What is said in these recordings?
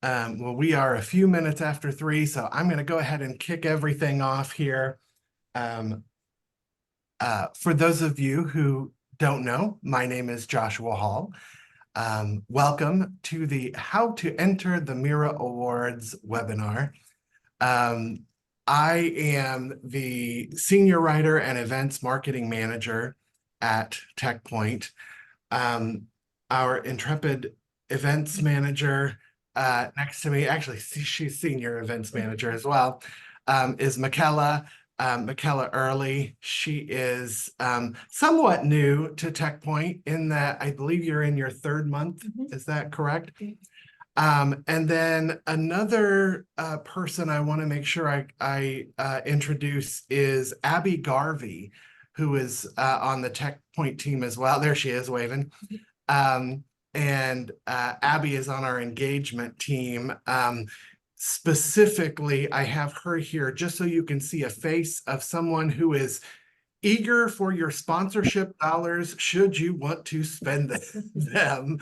Well, we are a few minutes after 3, so I'm going to go ahead and kick everything off here. Um, for those of you who don't know, my name is Joshua Hall. Welcome to the How to Enter the Mira Awards webinar. I am the Senior Writer and Events Marketing Manager at TechPoint. Our intrepid events manager next to me, actually, she's Senior Events Manager as well, is Michaela. Michaela Early. She is somewhat new to TechPoint in that I believe you're in your 3rd month. Is that correct? And then another person I want to make sure I introduce is Abby Garvey, who is on the TechPoint team as well. There she is, waving. And Abby is on our engagement team. Specifically, I have her here just so you can see a face of someone who is eager for your sponsorship dollars should you want to spend them.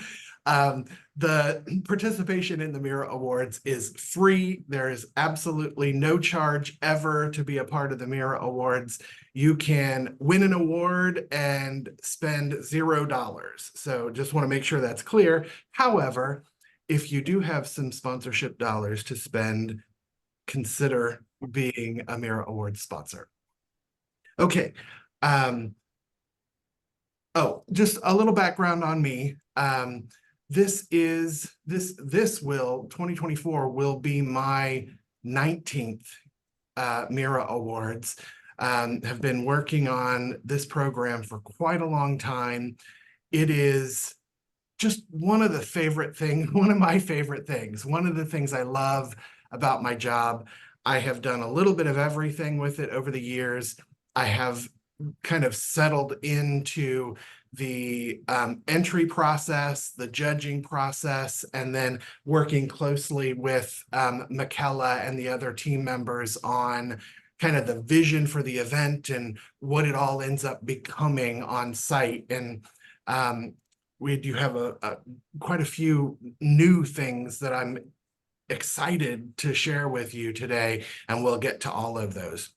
The participation in the Mira Awards is free. There is absolutely no charge ever to be a part of the Mira Awards. You can win an award and spend $0. So just want to make sure that's clear. However, if you do have some sponsorship dollars to spend, consider being a Mira Awards sponsor. Okay. Oh, just a little background on me. This 2024 will be my 19th Mira Awards. Have been working on this program for quite a long time. It is just one of my favorite things, one of the things I love about my job. I have done a little bit of everything with it over the years. I have kind of settled into the entry process, the judging process, and then working closely with Michaela and the other team members on kind of the vision for the event and what it all ends up becoming on site. And we do have quite a few new things that I'm excited to share with you today, and we'll get to all of those.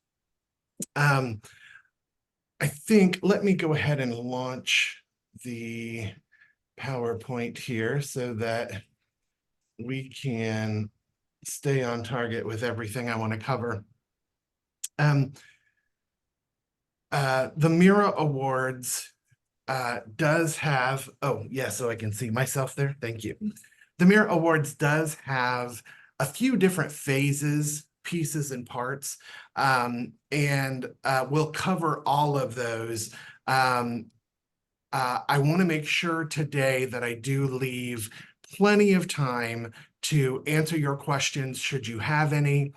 I think, let me go ahead and launch the PowerPoint here so that we can stay on target with everything I want to cover. The Mira Awards does have, oh, yeah, so I can see myself there. Thank you. The Mira Awards does have a few different phases, pieces, and parts, and we'll cover all of those. I want to make sure today that I do leave plenty of time to answer your questions should you have any.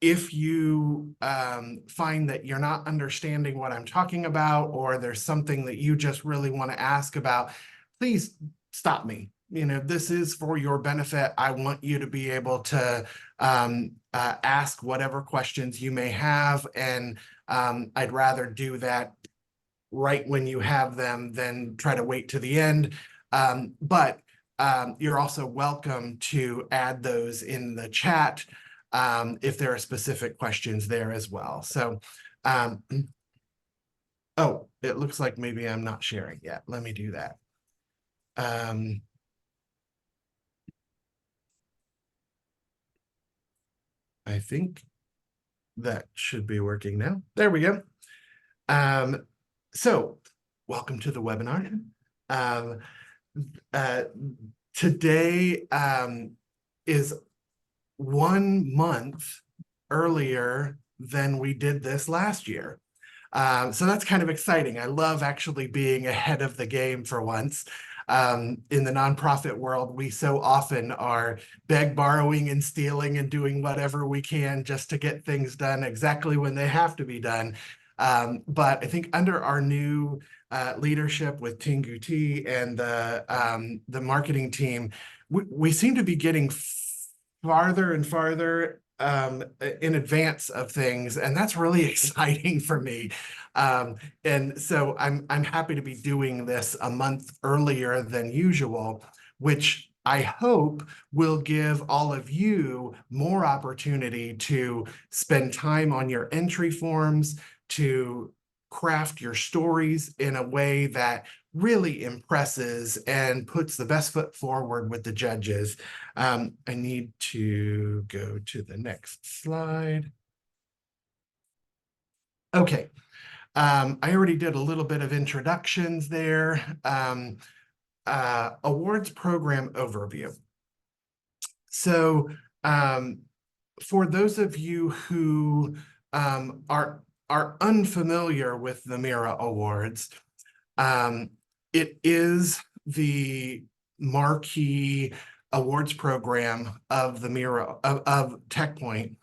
If you find that you're not understanding what I'm talking about, or there's something that you just really want to ask about, please stop me. You know, this is for your benefit. I want you to be able to ask whatever questions you may have, and I'd rather do that right when you have them than try to wait to the end. But you're also welcome to add those in the chat if there are specific questions there as well. So, oh, it looks like maybe I'm not sharing yet. Let me do that. I think that should be working now. There we go. So welcome to the webinar. Today is 1 month earlier than we did this last year. So that's kind of exciting. I love actually being ahead of the game for once. In the nonprofit world, we so often are borrowing, and stealing and doing whatever we can just to get things done exactly when they have to be done. But I think under our new leadership with Tingu T and the marketing team, we seem to be getting farther and farther in advance of things, and that's really exciting for me. And so I'm happy to be doing this a month earlier than usual, which I hope will give all of you more opportunity to spend time on your entry forms, to craft your stories in a way that really impresses and puts the best foot forward with the judges. I need to go to the next slide. Okay. I already did a little bit of introductions there. Awards program overview. So for those of you who are unfamiliar with the Mira Awards, it is the marquee awards program of the Mira of TechPoint.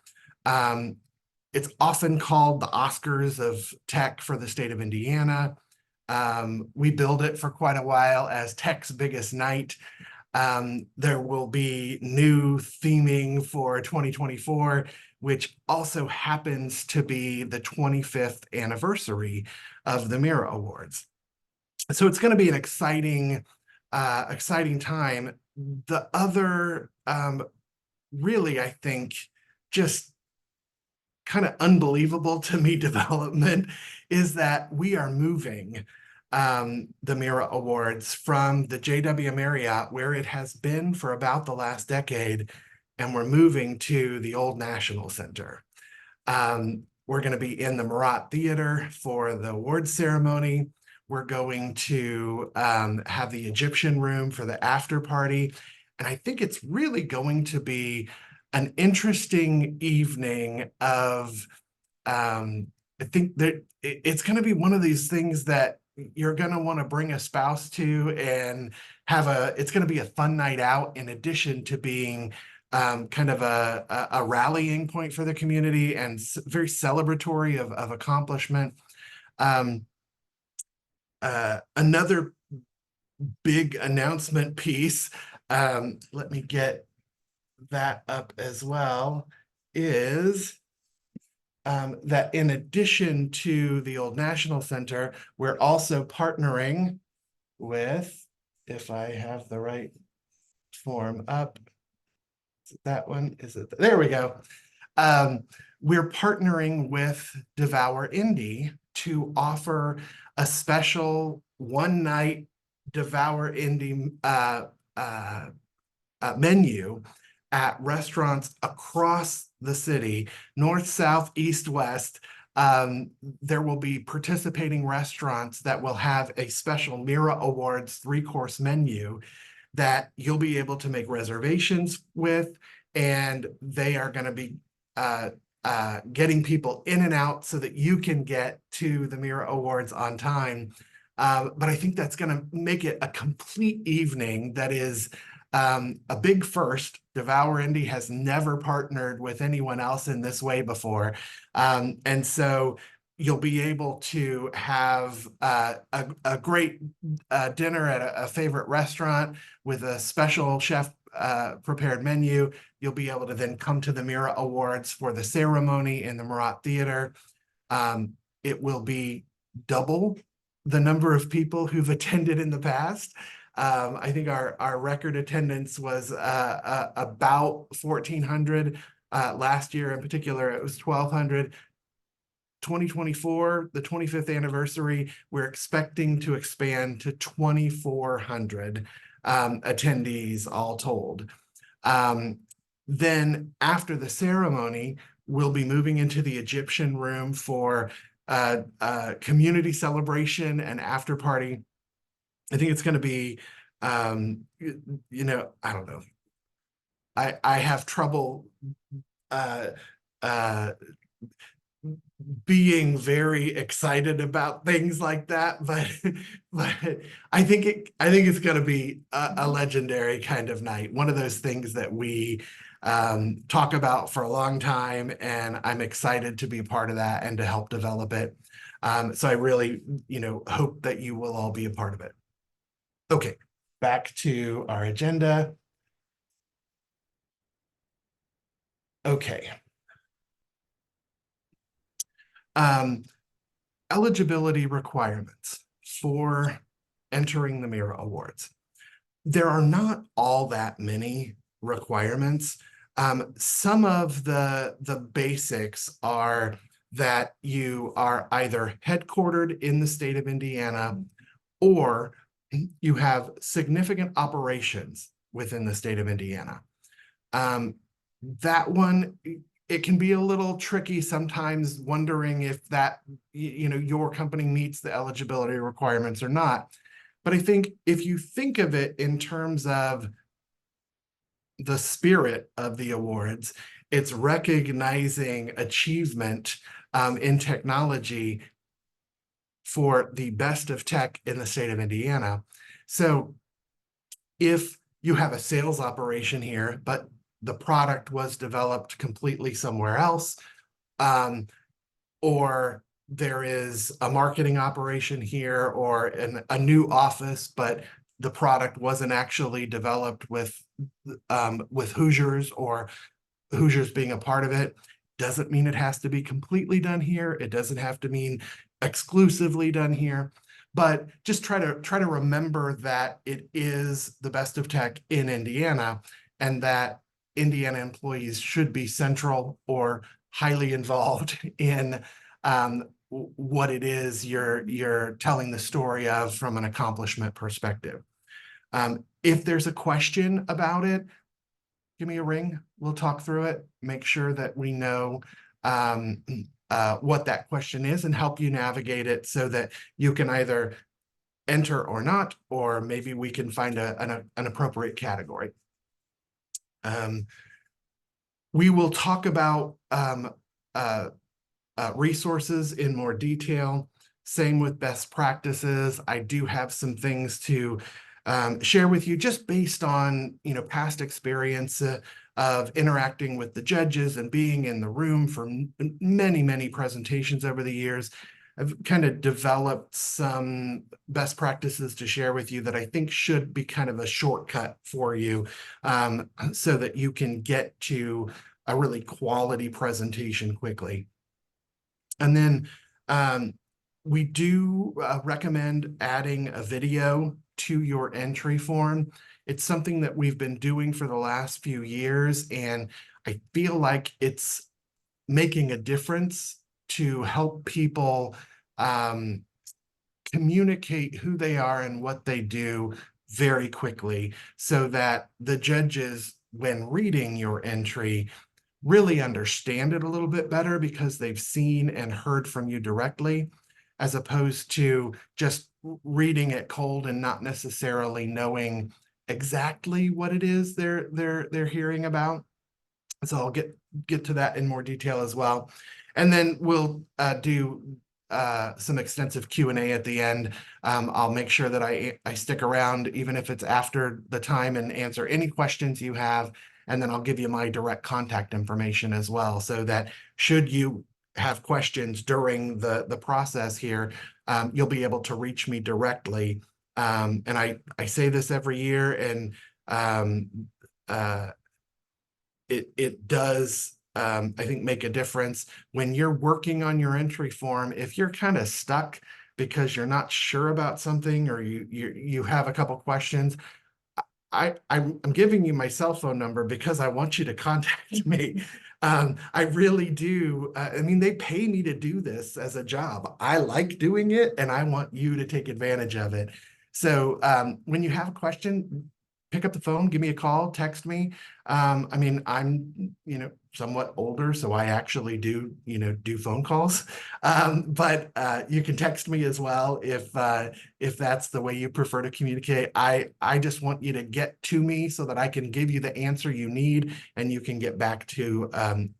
It's often called the Oscars of Tech for the state of Indiana. We billed it for quite a while as Tech's biggest night. There will be new theming for 2024, which also happens to be the 25th anniversary of the Mira Awards. So it's going to be an exciting time. The other, really, I think, just kind of unbelievable to me development is that we are moving the Mira Awards from the JW Marriott, where it has been for about the last decade, and we're moving to the old National Center. We're going to be in the Murat Theater for the awards ceremony. We're going to have the Egyptian room for the after party. And I think it's really going to be an interesting evening of, I think that it's going to be one of these things that you're going to want to bring a spouse to and it's going to be a fun night out, in addition to being kind of a rallying point for the community and very celebratory of accomplishment. Another big announcement piece, let me get that up as well, is that in addition to the old National Center, we're also partnering with, if I have the right form up, is it that one? Is it? There we go. We're partnering with Devour Indie to offer a special one-night Devour Indie menu at restaurants across the city, north, south, east, west. There will be participating restaurants that will have a special Mira Awards 3-course menu that you'll be able to make reservations with, and they are going to be getting people in and out so that you can get to the Mira Awards on time. But I think that's going to make it a complete evening that is a big first. Devour Indie has never partnered with anyone else in this way before. And so you'll be able to have a great dinner at a favorite restaurant with a special chef prepared menu. You'll be able to then come to the Mira Awards for the ceremony in the Murat Theater. It will be double the number of people who've attended in the past. I think our record attendance was about 1,400. Last year in particular, it was 1,200. 2024, the 25th anniversary, we're expecting to expand to 2,400 attendees all told. Then after the ceremony, we'll be moving into the Egyptian room for community celebration and after party. I think it's going to be, I don't know. I have trouble being very excited about things like that, but I think it's going to be a legendary kind of night. One of those things that we talk about for a long time, and I'm excited to be a part of that and to help develop it. So I really, hope that you will all be a part of it. Okay, back to our agenda. Okay. Eligibility requirements for entering the Mira Awards. there are not all that many requirements. Some of the basics are that you are either headquartered in the state of Indiana or you have significant operations within the state of Indiana. That one, it can be a little tricky sometimes, wondering if that, your company meets the eligibility requirements or not. But I think if you think of it in terms of the spirit of the awards, it's recognizing achievement in technology for the best of tech in the state of Indiana. So if you have a sales operation here, but the product was developed completely somewhere else, or there is a marketing operation here or a new office, but the product wasn't actually developed with Hoosiers, or Hoosiers being a part of it, doesn't mean it has to be completely done here. It doesn't have to mean exclusively done here, but just try to remember that it is the best of tech in Indiana, and that Indiana employees should be central or highly involved in what it is you're telling the story of from an accomplishment perspective. If there's a question about it, give me a ring. We'll talk through it, make sure that we know what that question is and help you navigate it so that you can either enter or not, or maybe we can find an appropriate category. We will talk about resources in more detail. Same with best practices. I do have some things to share with you just based on past experience of interacting with the judges and being in the room for many presentations over the years. I've kind of developed some best practices to share with you that I think should be kind of a shortcut for you, so that you can get to a really quality presentation quickly. And then we do recommend adding a video to your entry form. It's something that we've been doing for the last few years, and I feel like it's making a difference to help people communicate who they are and what they do very quickly, so that the judges, when reading your entry, really understand it a little bit better because they've seen and heard from you directly, as opposed to just reading it cold and not necessarily knowing exactly what it is they're hearing about. So I'll get to that in more detail as well. And then we'll do some extensive Q&A at the end. I'll make sure that I stick around, even if it's after the time, and answer any questions you have. And then I'll give you my direct contact information as well, so that should you have questions during the process here, you'll be able to reach me directly. And I say this every year, and it does, I think, make a difference when you're working on your entry form. If you're kind of stuck because you're not sure about something, or you have a couple questions, I'm giving you my cell phone number because I want you to contact me. I really do. I mean, they pay me to do this as a job. I like doing it, and I want you to take advantage of it. So when you have a question, pick up the phone, give me a call, text me. I mean, I'm, somewhat older, so I actually do phone calls. But you can text me as well if that's the way you prefer to communicate. I just want you to get to me so that I can give you the answer you need, and you can get back to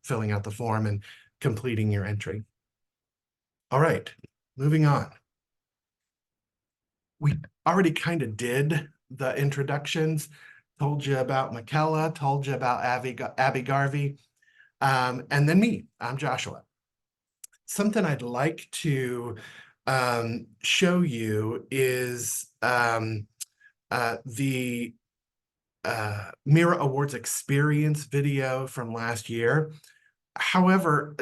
filling out the form and completing your entry. All right, moving on. We already kind of did the introductions, told you about Michaela, told you about Abby Garvey, and then me. I'm Joshua. Something I'd like to show you is the Mira Awards experience video from last year. However,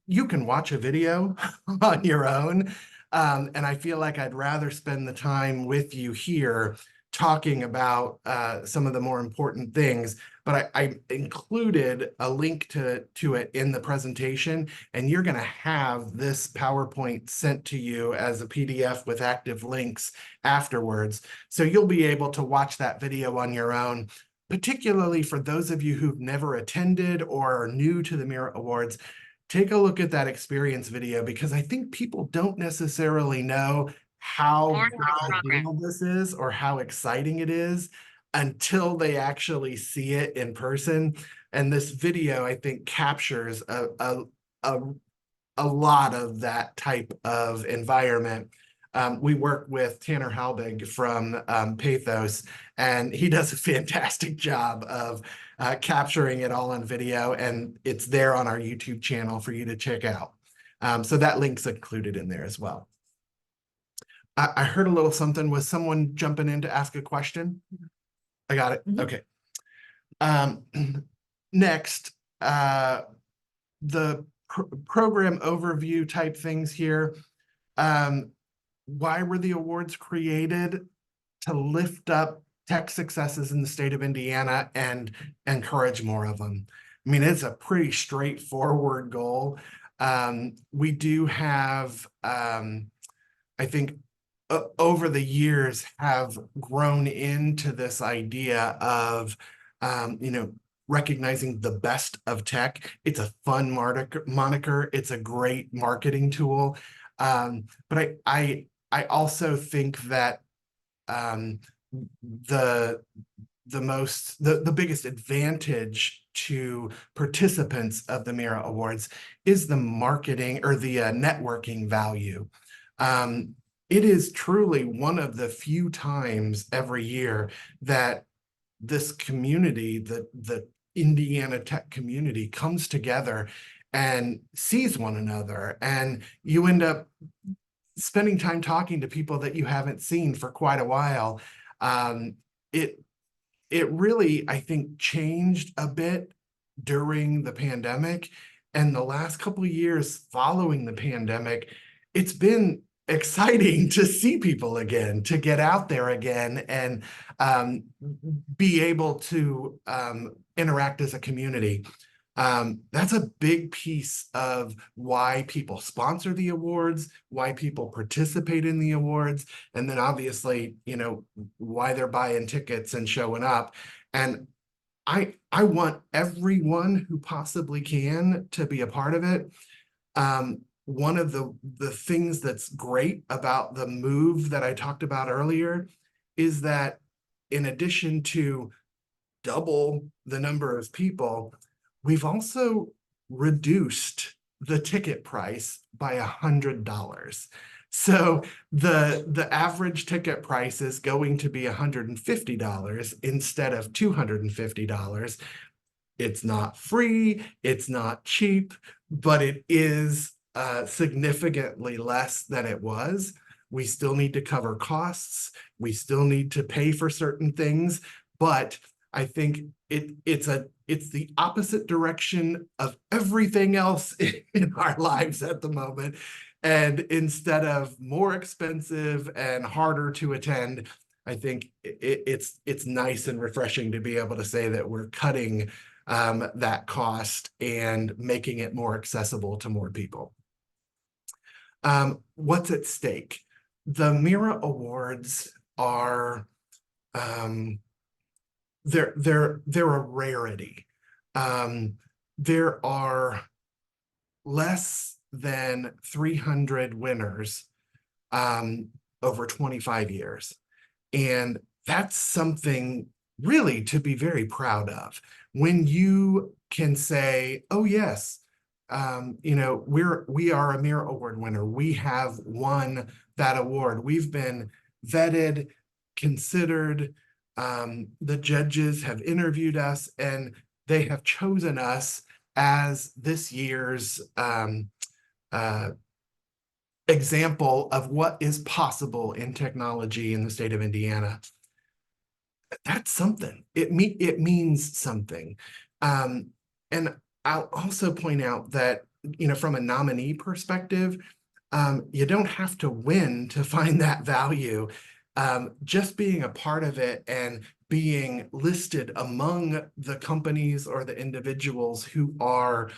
you can watch a video on your own, and I feel like I'd rather spend the time with you here talking about some of the more important things, but I included a link to it in the presentation, and you're going to have this PowerPoint sent to you as a PDF with active links afterwards. So you'll be able to watch that video on your own, particularly for those of you who've never attended or are new to the Mira Awards. Take a look at that experience video, because I think people don't necessarily know how big a deal this is or how exciting it is until they actually see it in person. And this video, I think, captures a lot of that type of environment. We work with Tanner Halbig from Pathos, and he does a fantastic job of capturing it all on video, and it's there on our YouTube channel for you to check out. So that link's included in there as well. I heard a little something. Was someone jumping in to ask a question? I got it. Okay. Next, the program overview type things here. Why were the awards created? To lift up tech successes in the state of Indiana and encourage more of them. I mean, it's a pretty straightforward goal. We do have, I think, over the years have grown into this idea of, recognizing the best of tech. It's a fun moniker. It's a great marketing tool. But I also think that the biggest advantage to participants of the Mira Awards is the marketing or the networking value. It is truly one of the few times every year that this community, the Indiana tech community, comes together and sees one another, and you end up spending time talking to people that you haven't seen for quite a while. It really, I think, changed a bit during the pandemic, and the last couple of years following the pandemic, it's been exciting to see people again, to get out there again, and be able to interact as a community. That's a big piece of why people sponsor the awards, why people participate in the awards, and then obviously, why they're buying tickets and showing up. And I want everyone who possibly can to be a part of it. One of the things that's great about the move that I talked about earlier is that in addition to double the number of people, we've also reduced the ticket price by $100. So the average ticket price is going to be $150 instead of $250. It's not free, it's not cheap, but it is significantly less than it was. We still need to cover costs. We still need to pay for certain things, but I think it's the opposite direction of everything else in our lives at the moment. And instead of more expensive and harder to attend, I think it's nice and refreshing to be able to say that we're cutting that cost and making it more accessible to more people. What's at stake? The Mira Awards are they're a rarity. There are less than 300 winners over 25 years. And that's something really to be very proud of. When you can say, oh yes, we are a Mira Award winner. We have won that award. We've been vetted, considered. The judges have interviewed us, and they have chosen us as this year's example of what is possible in technology in the state of Indiana. That's something. It means something. And I'll also point out that, from a nominee perspective, you don't have to win to find that value. just being a part of it and being listed among the companies or the individuals who are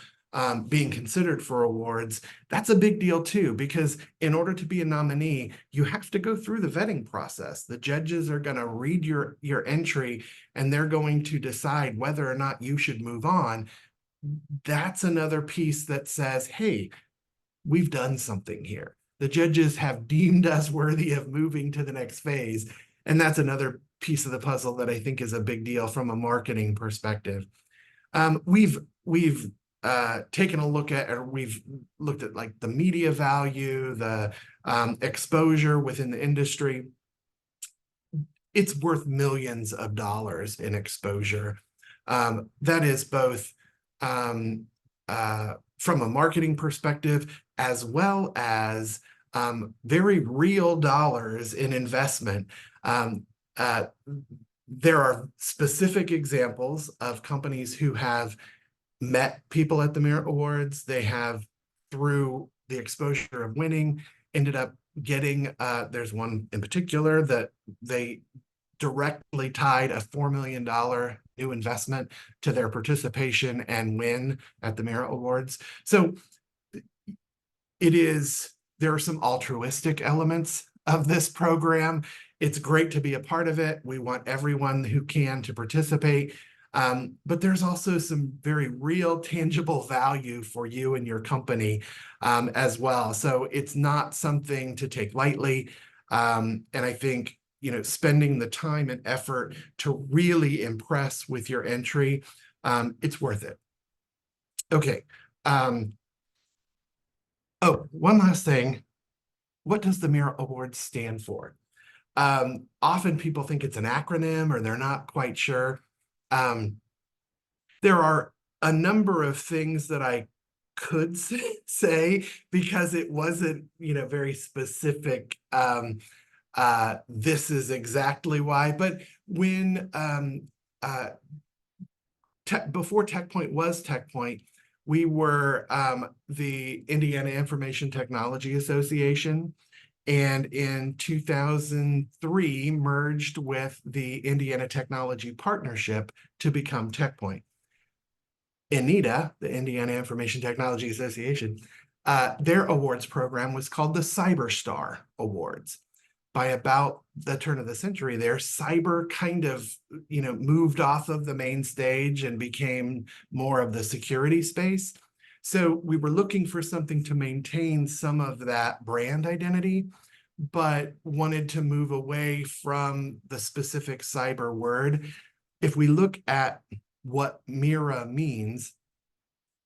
being considered for awards, that's a big deal too, because in order to be a nominee, you have to go through the vetting process. The judges are going to read your entry and they're going to decide whether or not you should move on. That's another piece that says, hey, we've done something here. The judges have deemed us worthy of moving to the next phase. And that's another piece of the puzzle that I think is a big deal from a marketing perspective. We've taken a look at, or we've looked at like the media value, the exposure within the industry. It's worth millions of dollars in exposure. That is both from a marketing perspective, as well as very real dollars in investment. There are specific examples of companies who have met people at the Mira Awards. They have, through the exposure of winning, ended up getting, there's one in particular that they directly tied a $4 million new investment to their participation and win at the Mira Awards. So there are some altruistic elements of this program. It's great to be a part of it. We want everyone who can to participate. But there's also some very real, tangible value for you and your company as well. So it's not something to take lightly. And I think, spending the time and effort to really impress with your entry, it's worth it. Okay. One last thing. What does the Mira Awards stand for? Often people think it's an acronym or they're not quite sure. There are a number of things that I could say because it wasn't, very specific. This is exactly why. But when before TechPoint was TechPoint, we were the Indiana Information Technology Association, and in 2003 merged with the Indiana Technology Partnership to become TechPoint. INITA, the Indiana Information Technology Association, their awards program was called the CyberStar Awards. By about the turn of the century there, cyber kind of, moved off of the main stage and became more of the security space. So we were looking for something to maintain some of that brand identity, but wanted to move away from the specific cyber word. If we look at what Mira means,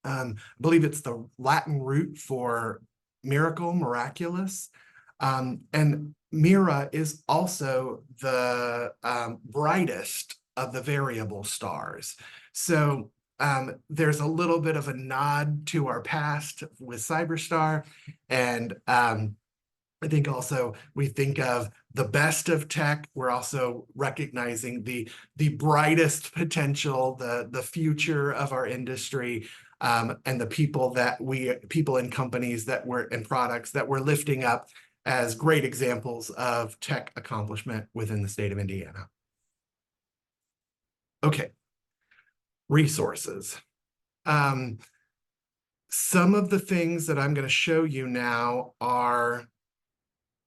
I believe it's the Latin root for miracle, miraculous. And Mira is also the brightest of the variable stars. So there's a little bit of a nod to our past with Cyberstar. And I think also we think of the best of tech. We're also recognizing the brightest potential, the future of our industry, and the people and companies and products that we're lifting up as great examples of tech accomplishment within the state of Indiana. Okay, resources. Some of the things that I'm going to show you now are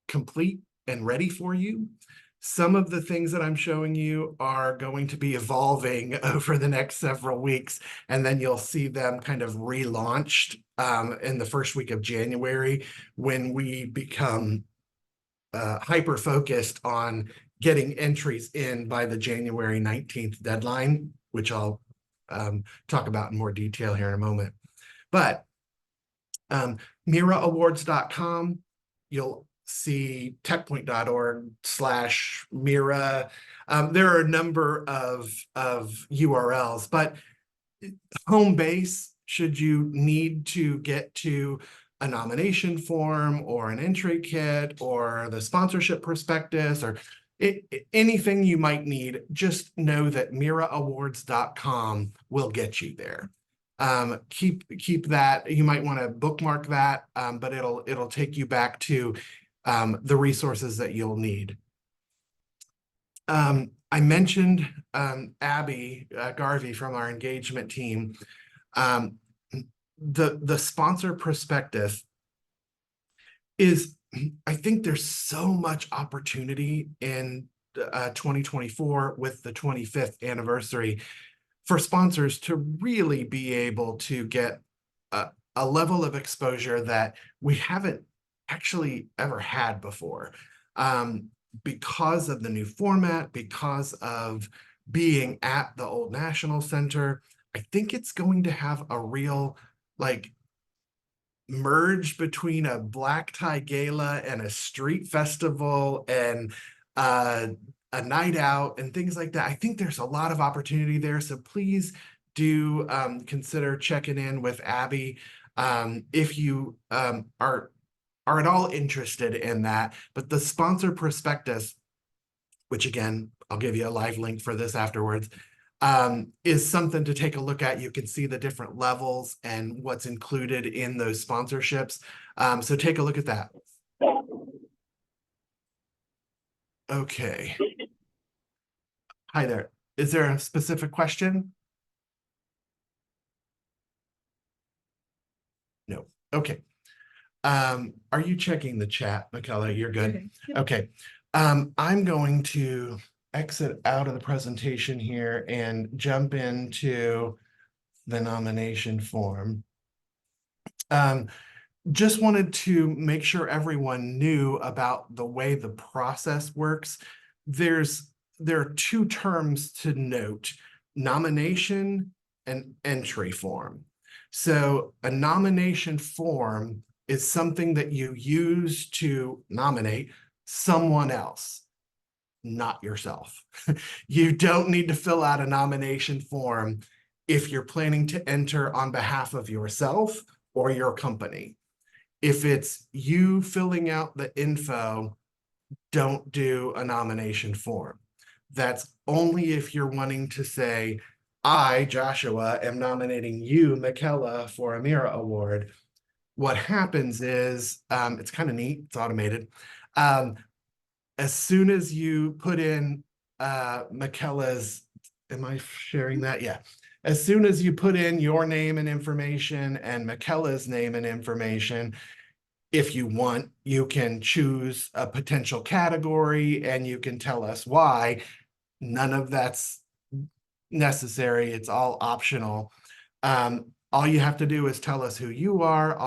complete and ready for you. Some of the things that I'm showing you are going to be evolving over the next several weeks, and then you'll see them kind of relaunched in the first week of January when we become hyper-focused on getting entries in by the January 19th deadline, which I'll talk about in more detail here in a moment. But miraawards.com, you'll see techpoint.org/Mira. There are a number of URLs, but home base, should you need to get to a nomination form or an entry kit or the sponsorship prospectus or anything you might need, just know that miraawards.com will get you there. Keep that. You might want to bookmark that, but it'll take you back to the resources that you'll need. I mentioned Abby Garvey from our engagement team. The sponsor prospectus is, I think there's so much opportunity in 2024 with the 25th anniversary for sponsors to really be able to get a level of exposure that we haven't actually ever had before. Because of the new format, because of being at the Old National Center, I think it's going to have a real like merge between a black tie gala and a street festival and a night out and things like that. I think there's a lot of opportunity there. So please do consider checking in with Abby if you are at all interested in that. But the sponsor prospectus, which again, I'll give you a live link for this afterwards, is something to take a look at. You can see the different levels and what's included in those sponsorships. So take a look at that. Okay. Hi there. Is there a specific question? No. Okay. Are you checking the chat, Michaela? You're good. Okay. Yep. Okay. I'm going to exit out of the presentation here and jump into the nomination form. Just wanted to make sure everyone knew about the way the process works. There are two terms to note: nomination and entry form. So a nomination form is something that you use to nominate someone else, not yourself. You don't need to fill out a nomination form if you're planning to enter on behalf of yourself or your company. If it's you filling out the info, don't do a nomination form. That's only if you're wanting to say, I, Joshua, am nominating you, Michaela, for a Mira Award. What happens is, it's kind of neat, it's automated. As soon as you put in Michaela's, am I sharing that? Yeah. As soon as you put in your name and information and Michaela's name and information, if you want, you can choose a potential category and you can tell us why. None of that's necessary. It's all optional. All you have to do is tell us who you are,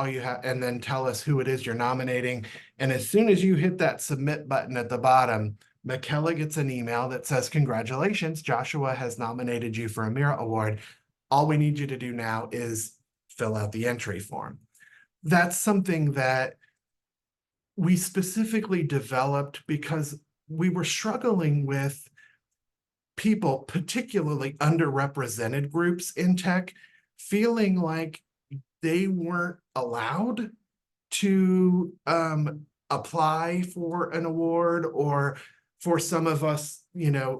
and then tell us who it is you're nominating. And as soon as you hit that submit button at the bottom, Michaela gets an email that says, congratulations, Joshua has nominated you for a Mira Award. All we need you to do now is fill out the entry form. That's something that we specifically developed because we were struggling with people, particularly underrepresented groups in tech, feeling like they weren't allowed to apply for an award, or for some of us,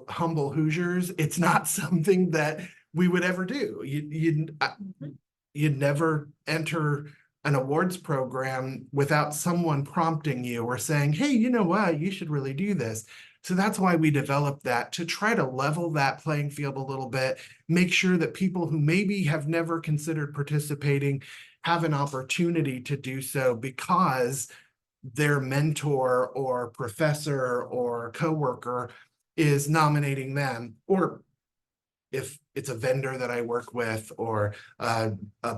humble Hoosiers, it's not something that we would ever do. You'd never enter an awards program without someone prompting you or saying, hey, you know what, you should really do this. So that's why we developed that, to try to level that playing field a little bit, make sure that people who maybe have never considered participating have an opportunity to do so because their mentor or professor or coworker is nominating them, or if it's a vendor that I work with, or a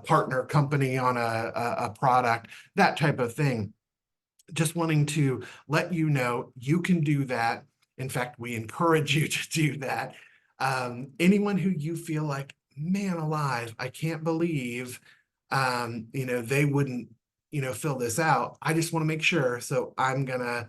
partner company on a product, that type of thing. Just wanting to let you know you can do that. In fact, we encourage you to do that. Anyone who you feel like, man alive, I can't believe, they wouldn't, fill this out. I just want to make sure. So I'm gonna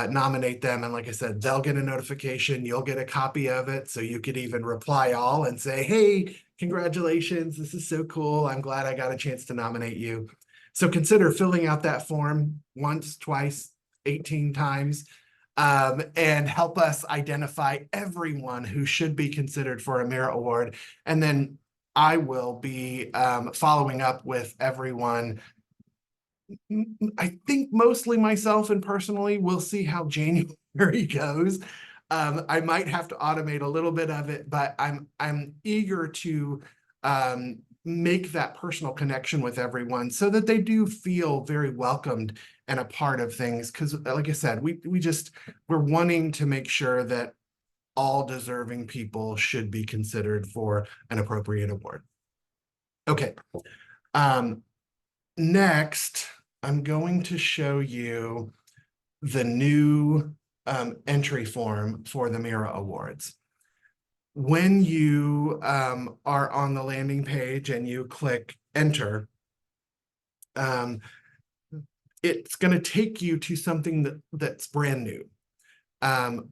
nominate them. And like I said, they'll get a notification. You'll get a copy of it. So you could even reply all and say, hey, congratulations. This is so cool. I'm glad I got a chance to nominate you. So consider filling out that form once, twice, 18 times, and help us identify everyone who should be considered for a Mira Award. And then I will be following up with everyone. I think mostly myself, and personally, we'll see how January goes. I might have to automate a little bit of it, but I'm eager to make that personal connection with everyone so that they do feel very welcomed and a part of things. Because, like I said, we're wanting to make sure that all deserving people should be considered for an appropriate award. Okay. Next, I'm going to show you the new entry form for the Mira Awards. When you are on the landing page and you click enter, it's going to take you to something that's brand new.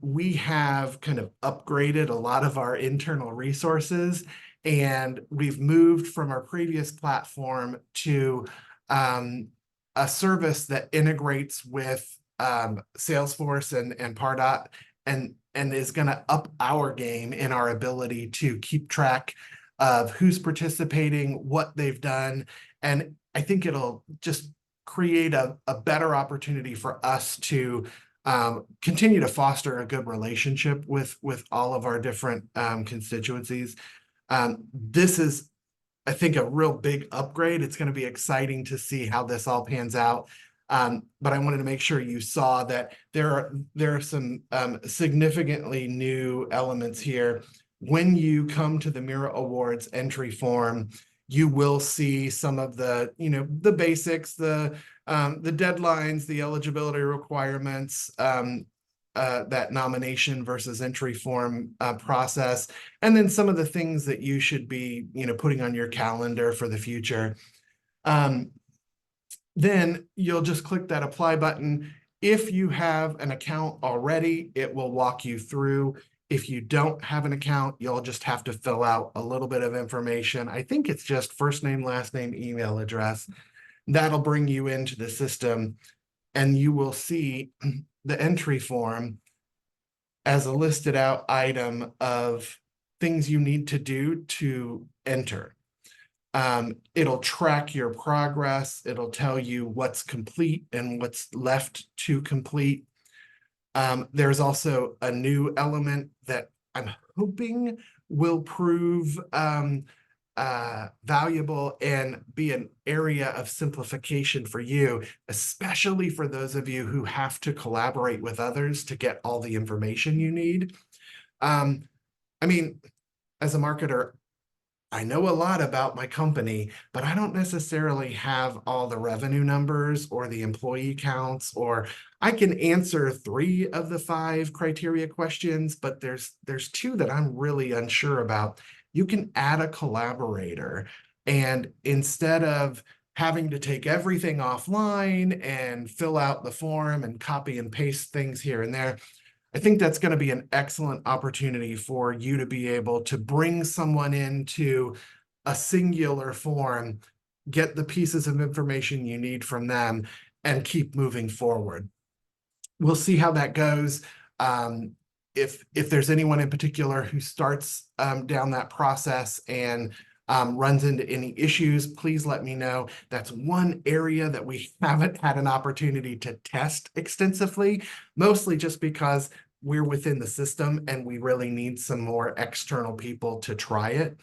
We have kind of upgraded a lot of our internal resources, and we've moved from our previous platform to a service that integrates with Salesforce and Pardot, and is going to up our game in our ability to keep track of who's participating, what they've done, and I think it'll just create a better opportunity for us to continue to foster a good relationship with all of our different constituencies. This is, I think, a real big upgrade. It's going to be exciting to see how this all pans out. But I wanted to make sure you saw that there are some significantly new elements here. When you come to the Mira Awards entry form, you will see some of the basics, the deadlines, the eligibility requirements, that nomination versus entry form process, and then some of the things that you should be putting on your calendar for the future. Then you'll just click that apply button. If you have an account already, it will walk you through. If you don't have an account, you'll just have to fill out a little bit of information. I think it's just first name, last name, email address. That'll bring you into the system, and you will see the entry form as a listed out item of things you need to do to enter. It'll track your progress. It'll tell you what's complete and what's left to complete. There's also a new element that I'm hoping will prove valuable and be an area of simplification for you, especially for those of you who have to collaborate with others to get all the information you need. I mean, as a marketer, I know a lot about my company, but I don't necessarily have all the revenue numbers or the employee counts, or I can answer 3 of the 5 criteria questions, but there's 2 that I'm really unsure about. You can add a collaborator, and instead of having to take everything offline and fill out the form and copy and paste things here and there, I think that's going to be an excellent opportunity for you to be able to bring someone into a singular form, get the pieces of information you need from them, and keep moving forward. We'll see how that goes. If there's anyone in particular who starts down that process and runs into any issues, please let me know. That's one area that we haven't had an opportunity to test extensively, mostly just because we're within the system and we really need some more external people to try it.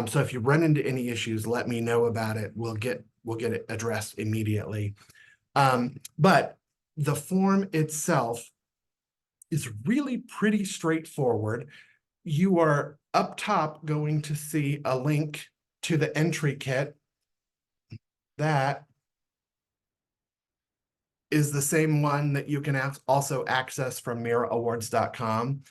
So if you run into any issues, let me know about it. We'll get it addressed immediately. But the form itself is really pretty straightforward. You are up top going to see a link to the entry kit. That is the same one that you can also access from miraawards.com.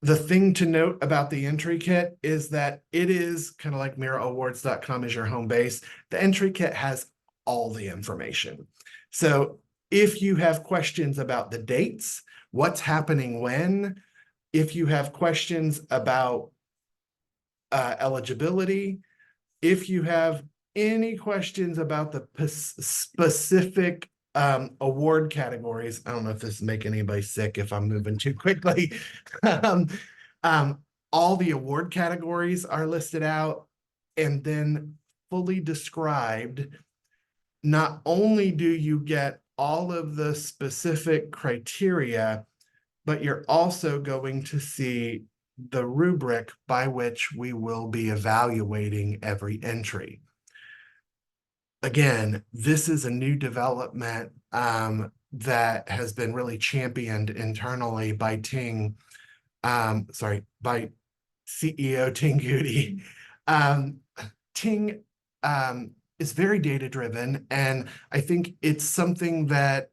The thing to note about the entry kit is that it is kind of like miraawards.com is your home base. The entry kit has all the information. So if you have questions about the dates, what's happening when, if you have questions about eligibility, if you have any questions about the specific award categories, I don't know if this is making anybody sick if I'm moving too quickly. All the award categories are listed out and then fully described. Not only do you get all of the specific criteria, but you're also going to see the rubric by which we will be evaluating every entry. Again, this is a new development that has been really championed internally by by CEO Ting Goody. Ting is very data driven, and I think it's something that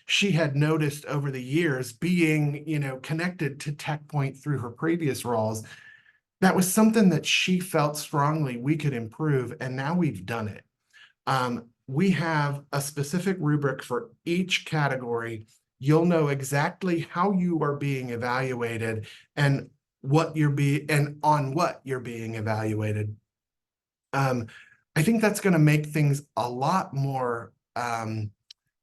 she had noticed over the years, being connected to TechPoint through her previous roles. That was something that she felt strongly we could improve, and now we've done it. We have a specific rubric for each category. You'll know exactly how you are being evaluated and on what you're being evaluated. I think that's going to make things a lot more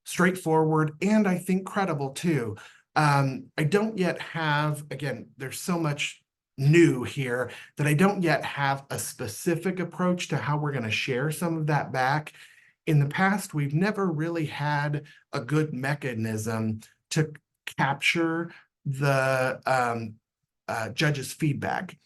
straightforward, and I think credible too. I don't yet have, again, there's so much new here that I don't yet have a specific approach to how we're going to share some of that back. In the past, we've never really had a good mechanism to capture the judges' feedback.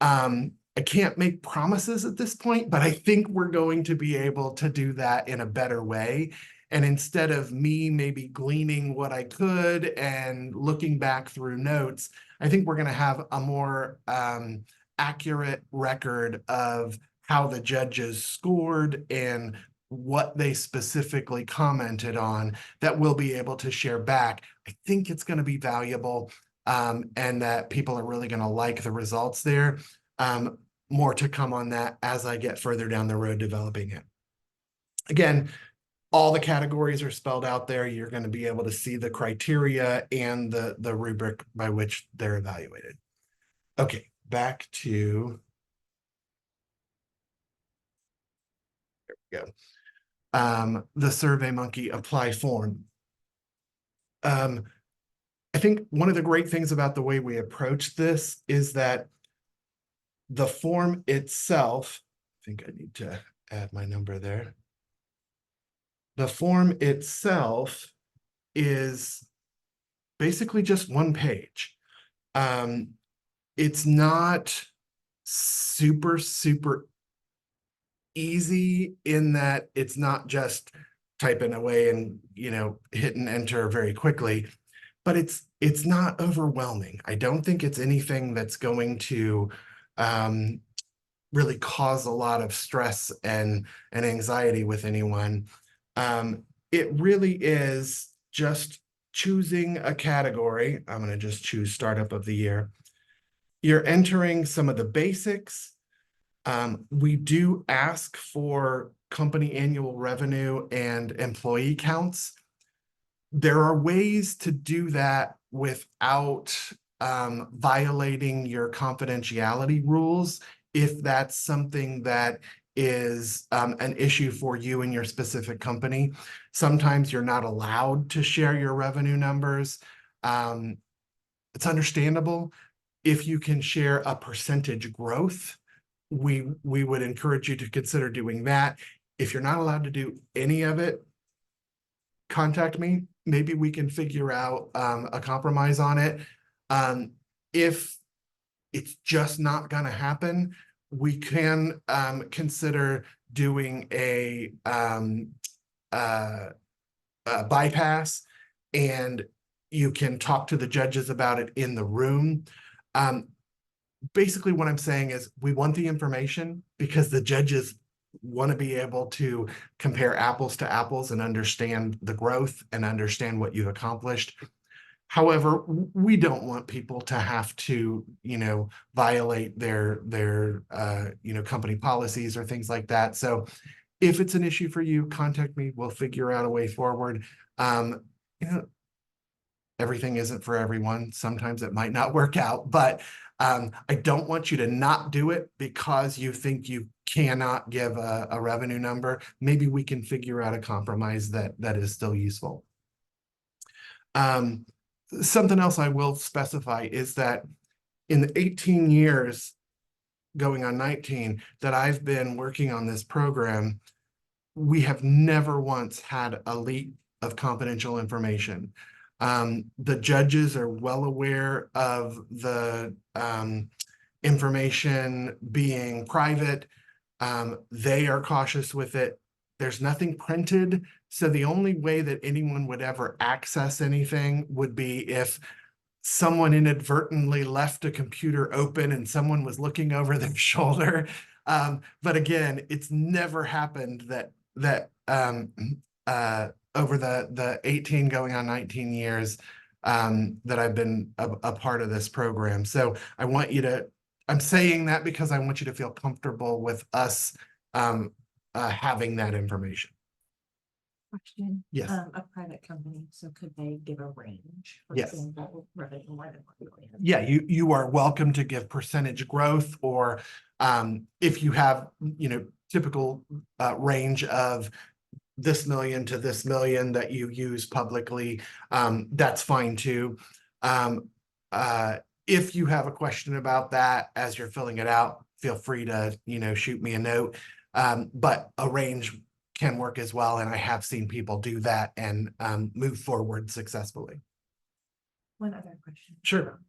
I can't make promises at this point, but I think we're going to be able to do that in a better way. And instead of me maybe gleaning what I could and looking back through notes, I think we're going to have a more accurate record of how the judges scored and what they specifically commented on that we'll be able to share back. I think it's going to be valuable, and that people are really going to like the results there. More to come on that as I get further down the road developing it. Again, all the categories are spelled out there. You're going to be able to see the criteria and the rubric by which they're evaluated. Okay, back to, there we go. The SurveyMonkey apply form. I think one of the great things about the way we approach this is that the form itself, I think I need to add my number there. The form itself is basically just one page. It's not super easy in that it's not just typing away and hit and enter very quickly, but it's not overwhelming. I don't think it's anything that's going to really cause a lot of stress and anxiety with anyone. It really is just choosing a category. I'm going to just choose Startup of the Year. You're entering some of the basics. We do ask for company annual revenue and employee counts. There are ways to do that without violating your confidentiality rules, if that's something that is an issue for you and your specific company. Sometimes you're not allowed to share your revenue numbers. It's understandable. If you can share a percentage growth, we would encourage you to consider doing that. If you're not allowed to do any of it, contact me. Maybe we can figure out a compromise on it. If it's just not going to happen, we can consider doing a bypass, and you can talk to the judges about it in the room. Basically, what I'm saying is we want the information because the judges want to be able to compare apples to apples and understand the growth and understand what you've accomplished. However, we don't want people to have to, violate their company policies or things like that. So if it's an issue for you, contact me. We'll figure out a way forward. Everything isn't for everyone. Sometimes it might not work out, but I don't want you to not do it because you think you cannot give a revenue number. Maybe we can figure out a compromise that is still useful. Something else I will specify is that in the 18 years, going on 19, that I've been working on this program, we have never once had a leak of confidential information. The judges are well aware of the information being private. They are cautious with it. There's nothing printed, so the only way that anyone would ever access anything would be if someone inadvertently left a computer open and someone was looking over their shoulder. But again, it's never happened that over the 18 going on 19 years that I've been a part of this program. So I want you to, I'm saying that because I want you to feel comfortable with us having that information. Question. Yes. A private company, so could they give a range? For Yes. example, revenue more than 1 million? Yeah, you are welcome to give percentage growth, or if you have, typical range of this million to this million that you use publicly, that's fine too. If you have a question about that as you're filling it out, feel free to, shoot me a note. But a range can work as well, and I have seen people do that and move forward successfully. One other question. Sure.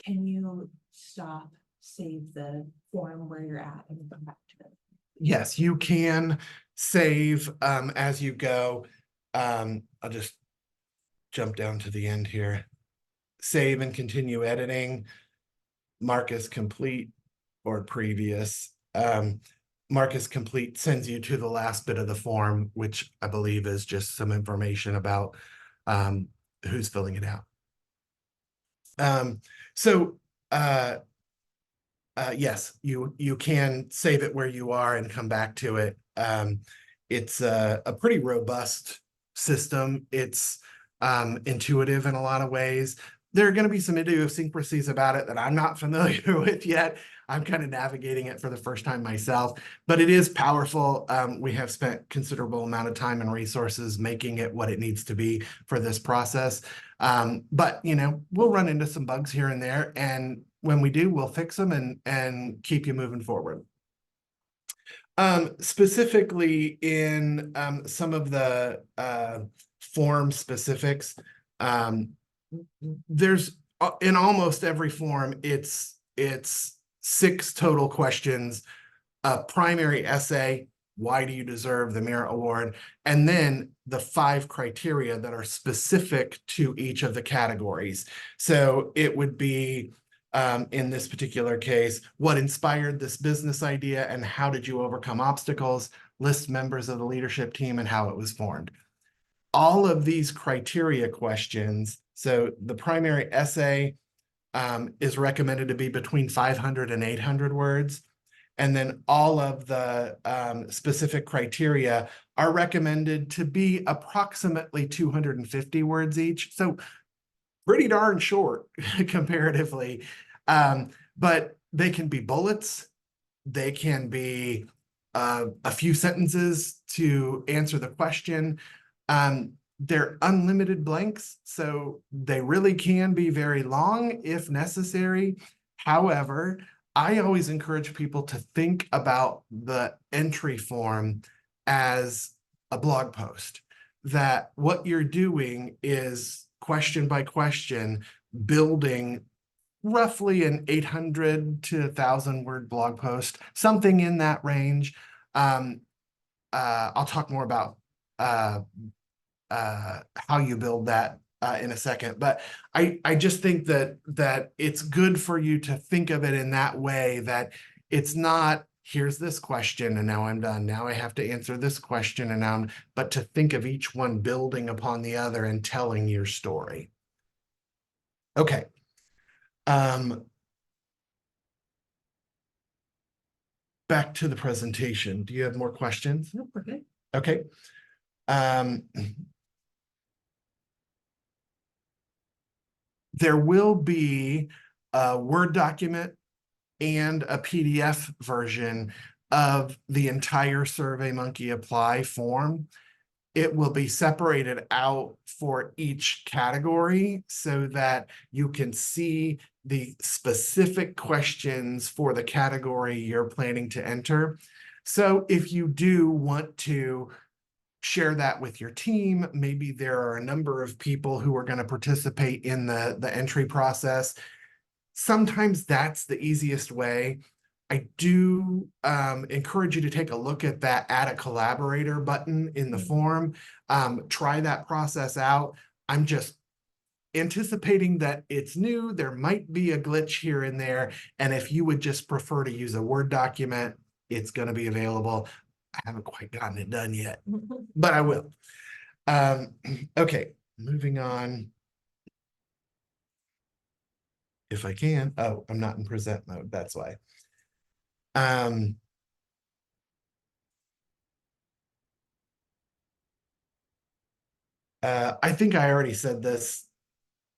Can you stop, save the form where you're at and come back to it? Yes, you can save as you go. I'll just jump down to the end here. Save and continue editing. Mark as complete or previous. Mark as complete sends you to the last bit of the form, which I believe is just some information about who's filling it out. Yes, you can save it where you are and come back to it. It's a pretty robust system. It's intuitive in a lot of ways. There are going to be some idiosyncrasies about it that I'm not familiar with yet. I'm kind of navigating it for the first time myself, but it is powerful. We have spent considerable amount of time and resources making it what it needs to be for this process. But we'll run into some bugs here and there, and when we do, we'll fix them and keep you moving forward. Specifically in some of the form specifics, there's in almost every form, it's 6 total questions, a primary essay, why do you deserve the Mira Award, and then the 5 criteria that are specific to each of the categories. So it would be, in this particular case, what inspired this business idea and how did you overcome obstacles, list members of the leadership team and how it was formed. All of these criteria questions, so the primary essay is recommended to be between 500 and 800 words. And then all of the specific criteria are recommended to be approximately 250 words each. So pretty darn short comparatively. But they can be bullets. They can be a few sentences to answer the question. They're unlimited blanks, so they really can be very long if necessary. However, I always encourage people to think about the entry form as a blog post, that what you're doing is question by question building roughly an 800 to 1,000 word blog post, something in that range. I'll talk more about how you build that in a second, but I just think that it's good for you to think of it in that way, that it's not, here's this question and now I'm done. Now I have to answer this question and now but to think of each one building upon the other and telling your story. Okay. Back to the presentation. Do you have more questions? Nope, we're good. Okay. There will be a Word document and a PDF version of the entire SurveyMonkey Apply form. It will be separated out for each category so that you can see the specific questions for the category you're planning to enter. So if you do want to share that with your team. Maybe there are a number of people who are going to participate in the entry process. Sometimes that's the easiest way. I do encourage you to take a look at that add a collaborator button in the form. Try that process out. I'm just anticipating that it's new. There might be a glitch here and there. And if you would just prefer to use a Word document, it's going to be available. I haven't quite gotten it done yet, but I will. Okay, moving on. If I can. Oh, I'm not in present mode. That's why. I think I already said this.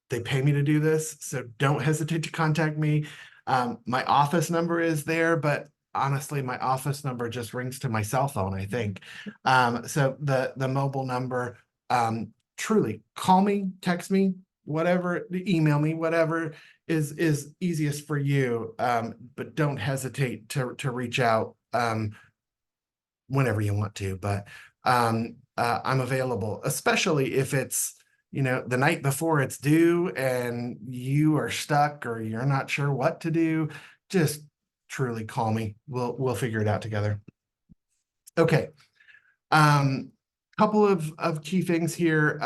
They pay me to do this, so don't hesitate to contact me. My office number is there, but honestly, my office number just rings to my cell phone, I think. So the mobile number, truly call me, text me, whatever, email me, whatever is easiest for you. But don't hesitate to reach out whenever you want to. But I'm available, especially if it's the night before it's due and you are stuck or you're not sure what to do. Just truly call me. We'll figure it out together. Okay. Couple of key things here.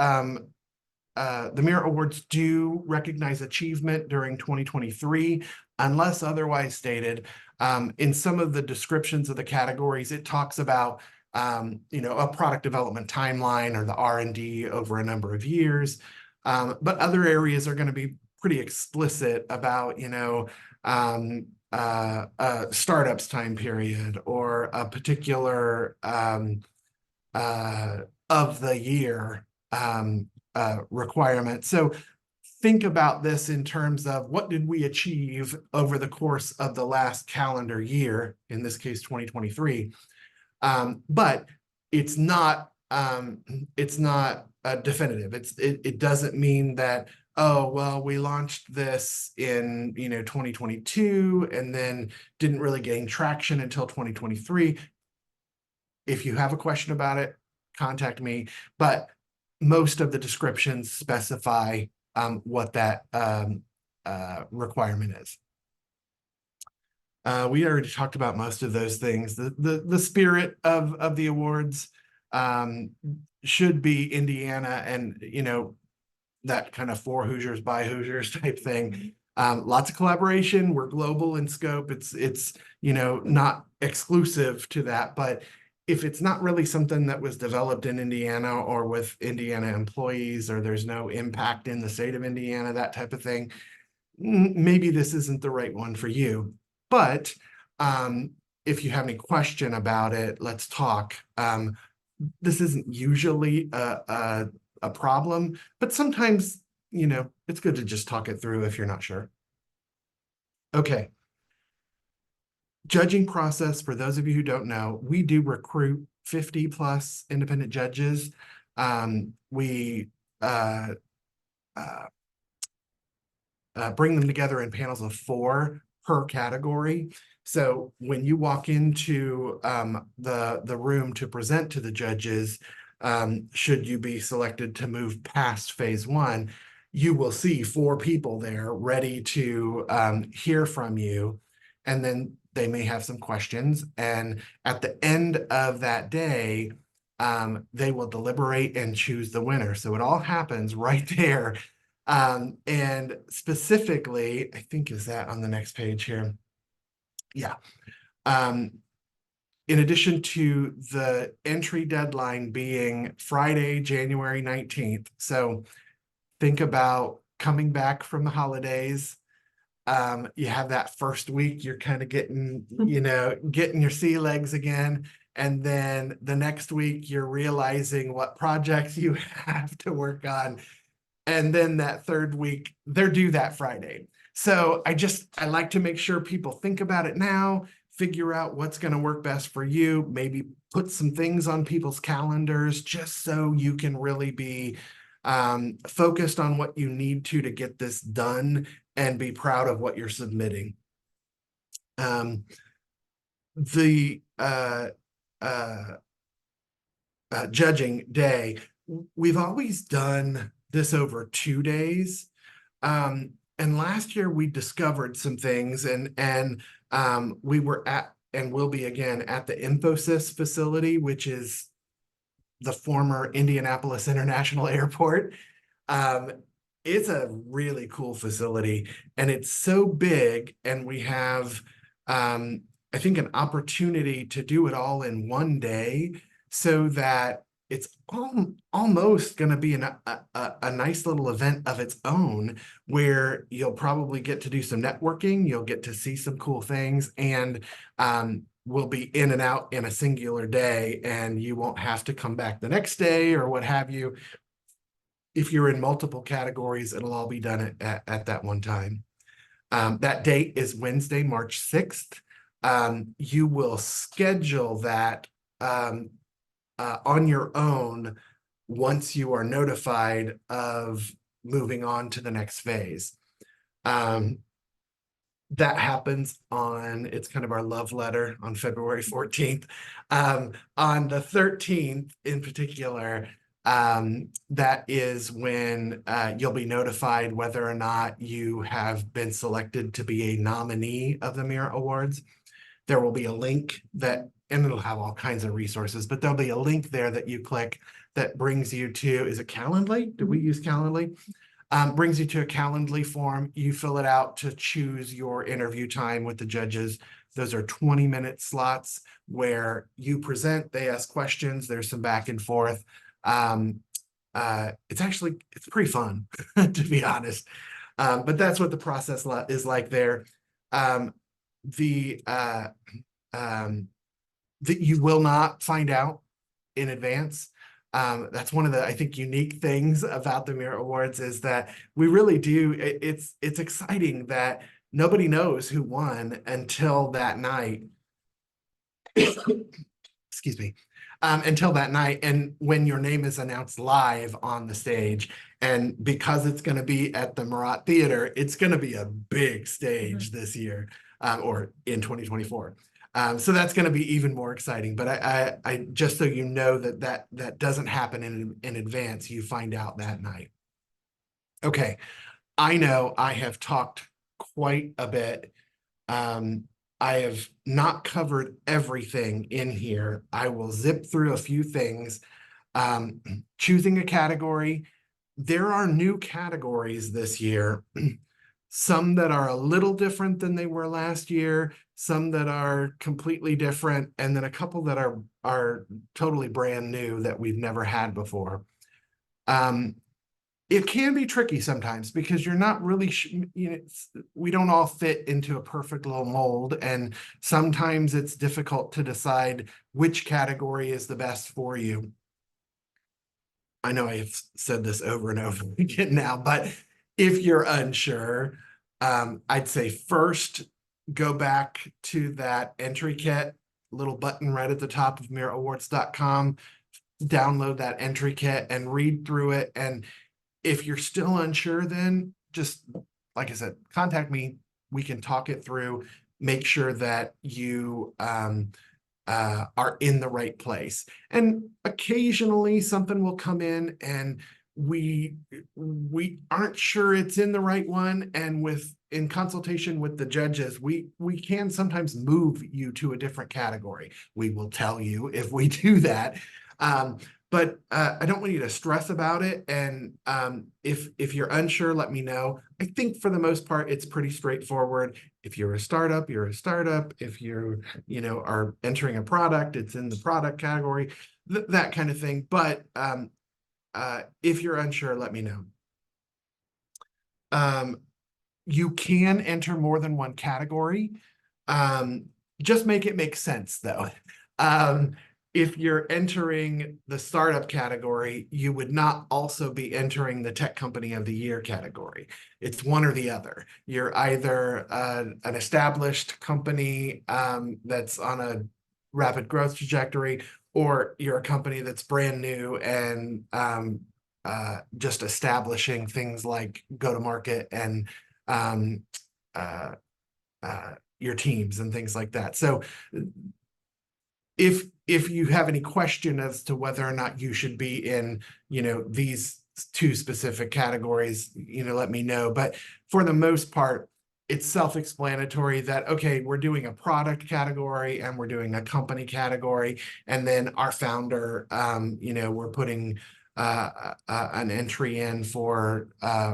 The Mira Awards do recognize achievement during 2023, unless otherwise stated. In some of the descriptions of the categories, it talks about a product development timeline or the R&D over a number of years. But other areas are going to be pretty explicit about startups time period or a particular of the year requirement. So think about this in terms of what did we achieve over the course of the last calendar year, in this case 2023. But it's not definitive. It doesn't mean that, oh well, we launched this in 2022 and then didn't really gain traction until 2023. If you have a question about it, contact me. But most of the descriptions specify what that requirement is. We already talked about most of those things. The spirit of the awards should be Indiana and that kind of for Hoosiers by Hoosiers type thing. Lots of collaboration. We're global in scope. It's not exclusive to that, but if it's not really something that was developed in Indiana or with Indiana employees, or there's no impact in the state of Indiana, that type of thing, maybe this isn't the right one for you. But if you have any question about it, let's talk. This isn't usually a problem, but sometimes, it's good to just talk it through if you're not sure. Okay. Judging process, for those of you who don't know, we do recruit 50 plus independent judges. We bring them together in panels of 4 per category. So when you walk into the room to present to the judges, should you be selected to move past phase 1, you will see 4 people there ready to hear from you. And then they may have some questions. And at the end of that day, they will deliberate and choose the winner. So it all happens right there. And specifically, I think, is that on the next page here? Yeah. In addition to the entry deadline being Friday, January 19th. So think about coming back from the holidays. You have that first week, you're kind of getting your sea legs again. And then the next week, you're realizing what projects you have to work on. And then that third week, they're due that Friday. So I like to make sure people think about it now, figure out what's going to work best for you, maybe put some things on people's calendars just so you can really be focused on what you need to get this done and be proud of what you're submitting. The judging day. We've always done this over 2 days. And last year we discovered some things and we were at and will be again at the Infosys facility, which is the former Indianapolis International Airport. It's a really cool facility and it's so big, and we have I think an opportunity to do it all in one day, so that it's almost going to be a nice little event of its own, where you'll probably get to do some networking, you'll get to see some cool things, and we'll be in and out in a singular day, and you won't have to come back the next day or what have you. If you're in multiple categories, it'll all be done at that one time. That date is Wednesday, March 6th. You will schedule that on your own once you are notified of moving on to the next phase. That happens on, it's kind of our love letter on February 14th. On the 13th in particular, that is when you'll be notified whether or not you have been selected to be a nominee of the Mira Awards. There will be a link that, and it'll have all kinds of resources, but there'll be a link there that you click that brings you to, is it Calendly? Did we use Calendly? Brings you to a Calendly form. You fill it out to choose your interview time with the judges. Those are 20-minute slots where you present, they ask questions, there's some back and forth. It's pretty fun, to be honest. But that's what the process is like there. That you will not find out in advance. That's one of the, I think, unique things about the Mira Awards, is that we really do. It's exciting that nobody knows who won until that night. Excuse me. Until that night, and when your name is announced live on the stage. And because it's going to be at the Murat Theater, it's going to be a big stage this year, or in 2024. So that's going to be even more exciting. But I just so you know that doesn't happen in advance. You find out that night. Okay, I know I have talked quite a bit. I have not covered everything in here. I will zip through a few things. Choosing a category. There are new categories this year. Some that are a little different than they were last year, some that are completely different, and then a couple that are totally brand new that we've never had before. It can be tricky sometimes because you're not really, we don't all fit into a perfect little mold, and sometimes it's difficult to decide which category is the best for you. I know I have said this over and over again now, but if you're unsure, I'd say first go back to that entry kit, little button right at the top of miraawards.com, download that entry kit and read through it. And if you're still unsure, then just, like I said, contact me. We can talk it through, make sure that you are in the right place. And occasionally something will come in and we aren't sure it's in the right one, and in consultation with the judges, we can sometimes move you to a different category. We will tell you if we do that. But I don't want you to stress about it. And if you're unsure, let me know. I think for the most part, it's pretty straightforward. If you're a startup, you're a startup. If you're, are entering a product, it's in the product category, that kind of thing. But if you're unsure, let me know. You can enter more than one category. Just make it make sense, though. If you're entering the startup category, you would not also be entering the tech company of the year category. It's one or the other. You're either an established company that's on a rapid growth trajectory, or you're a company that's brand new and just establishing things like go-to-market and your teams and things like that. So if you have any question as to whether or not you should be in, these two specific categories, let me know. But for the most part, it's self-explanatory that, okay, we're doing a product category and we're doing a company category. And then our founder, we're putting an entry in for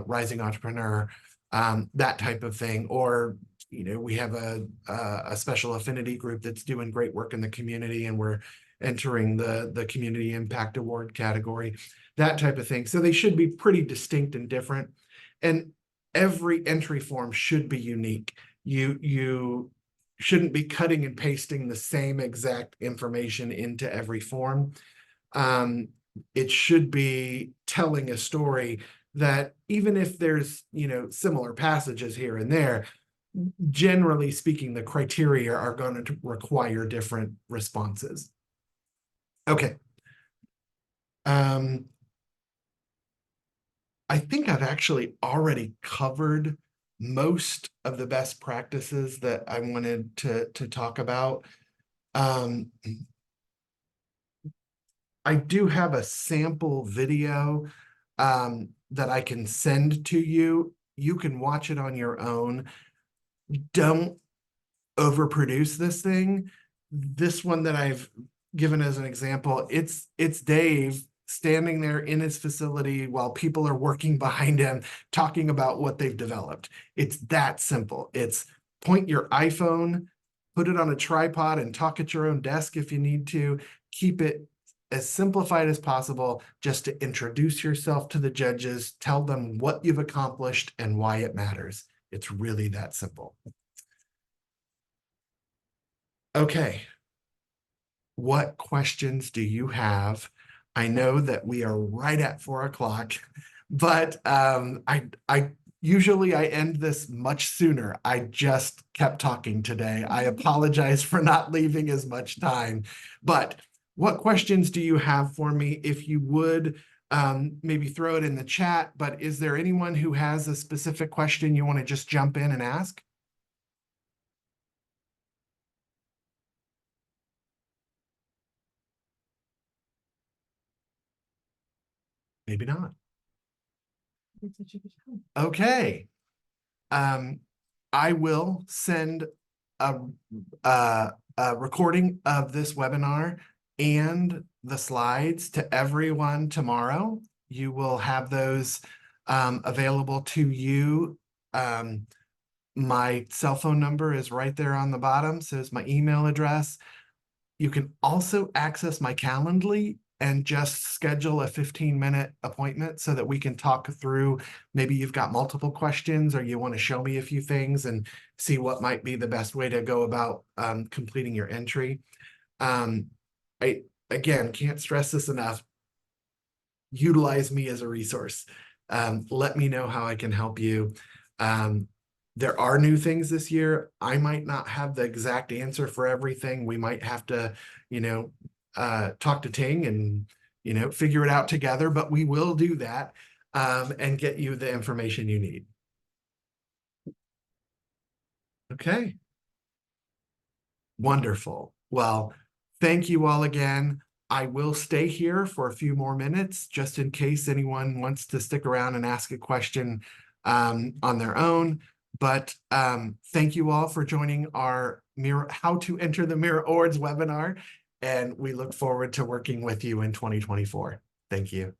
rising entrepreneur, that type of thing. Or we have a special affinity group that's doing great work in the community, and we're entering the Community Impact Award category, that type of thing. So they should be pretty distinct and different. And every entry form should be unique. You shouldn't be cutting and pasting the same exact information into every form. It should be telling a story that, even if there's, similar passages here and there, generally speaking, the criteria are going to require different responses. Okay. I think I've actually already covered most of the best practices that I wanted to talk about. I do have a sample video that I can send to you. You can watch it on your own. Don't overproduce this thing. This one that I've given as an example, it's Dave standing there in his facility while people are working behind him, talking about what they've developed. It's that simple. It's point your iPhone, put it on a tripod, and talk at your own desk if you need to. Keep it as simplified as possible, just to introduce yourself to the judges, tell them what you've accomplished and why it matters. It's really that simple. Okay. What questions do you have? I know that we are right at 4 o'clock, but I usually end this much sooner. I just kept talking today. I apologize for not leaving as much time, but what questions do you have for me? If you would, maybe throw it in the chat, but is there anyone who has a specific question you want to just jump in and ask? Maybe not. Okay. I will send a recording of this webinar and the slides to everyone tomorrow. You will have those available to you. My cell phone number is right there on the bottom, so is my email address. You can also access my Calendly and just schedule a 15-minute appointment so that we can talk through, maybe you've got multiple questions or you want to show me a few things and see what might be the best way to go about completing your entry. I, again, can't stress this enough. Utilize me as a resource. Let me know how I can help you. There are new things this year. I might not have the exact answer for everything. We might have to, talk to Ting and, figure it out together, but we will do that and get you the information you need. Okay. Wonderful. Well, thank you all again. I will stay here for a few more minutes just in case anyone wants to stick around and ask a question on their own. But thank you all for joining our Mira, How to Enter the Mira Awards webinar. And we look forward to working with you in 2024. Thank you.